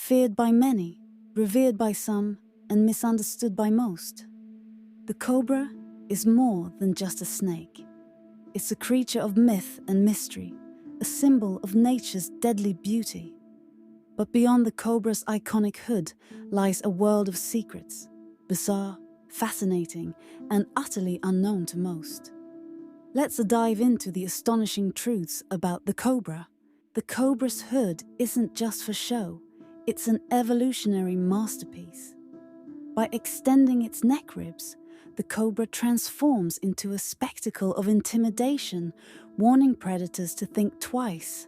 feared by many, revered by some, and misunderstood by most. The cobra is more than just a snake. It's a creature of myth and mystery, a symbol of nature's deadly beauty. But beyond the cobra's iconic hood lies a world of secrets, bizarre, fascinating, and utterly unknown to most. Let's dive into the astonishing truths about the cobra. The cobra's hood isn't just for show, it's an evolutionary masterpiece. By extending its neck ribs, the cobra transforms into a spectacle of intimidation, warning predators to think twice.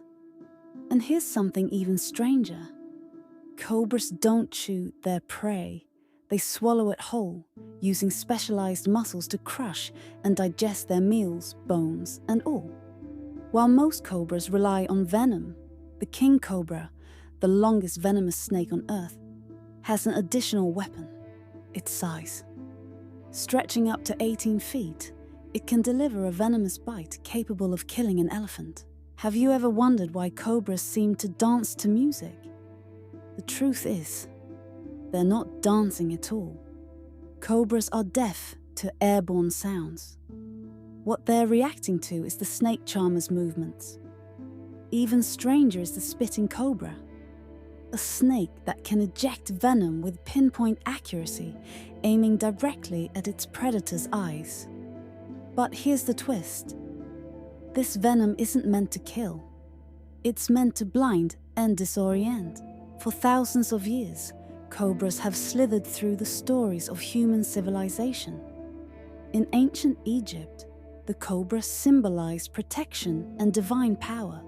And here's something even stranger. Cobras don't chew their prey. They swallow it whole, using specialized muscles to crush and digest their meals, bones, and all. While most cobras rely on venom, the king cobra, the longest venomous snake on Earth, has an additional weapon: its size. Stretching up to 18 feet, it can deliver a venomous bite capable of killing an elephant. Have you ever wondered why cobras seem to dance to music? The truth is, they're not dancing at all. Cobras are deaf to airborne sounds. What they're reacting to is the snake charmer's movements. Even stranger is the spitting cobra, a snake that can eject venom with pinpoint accuracy, aiming directly at its predator's eyes. But here's the twist. This venom isn't meant to kill. It's meant to blind and disorient. For thousands of years, cobras have slithered through the stories of human civilization. In ancient Egypt, the cobra symbolized protection and divine power,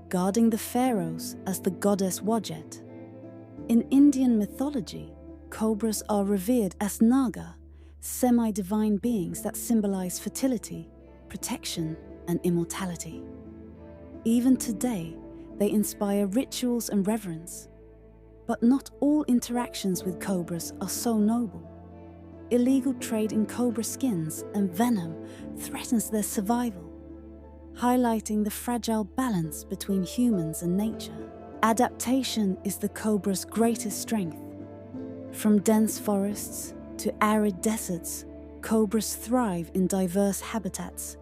guarding the pharaohs as the goddess Wadjet. In Indian mythology, cobras are revered as Naga, semi-divine beings that symbolize fertility, protection, and immortality. Even today, they inspire rituals and reverence. But not all interactions with cobras are so noble. Illegal trade in cobra skins and venom threatens their survival, highlighting the fragile balance between humans and nature. Adaptation is the cobra's greatest strength. From dense forests to arid deserts, cobras thrive in diverse habitats,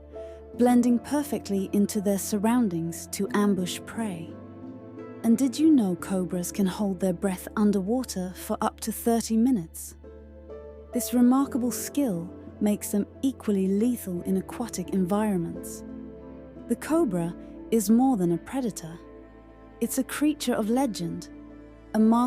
blending perfectly into their surroundings to ambush prey. And did you know cobras can hold their breath underwater for up to 30 minutes? This remarkable skill makes them equally lethal in aquatic environments. The cobra is more than a predator. It's a creature of legend, a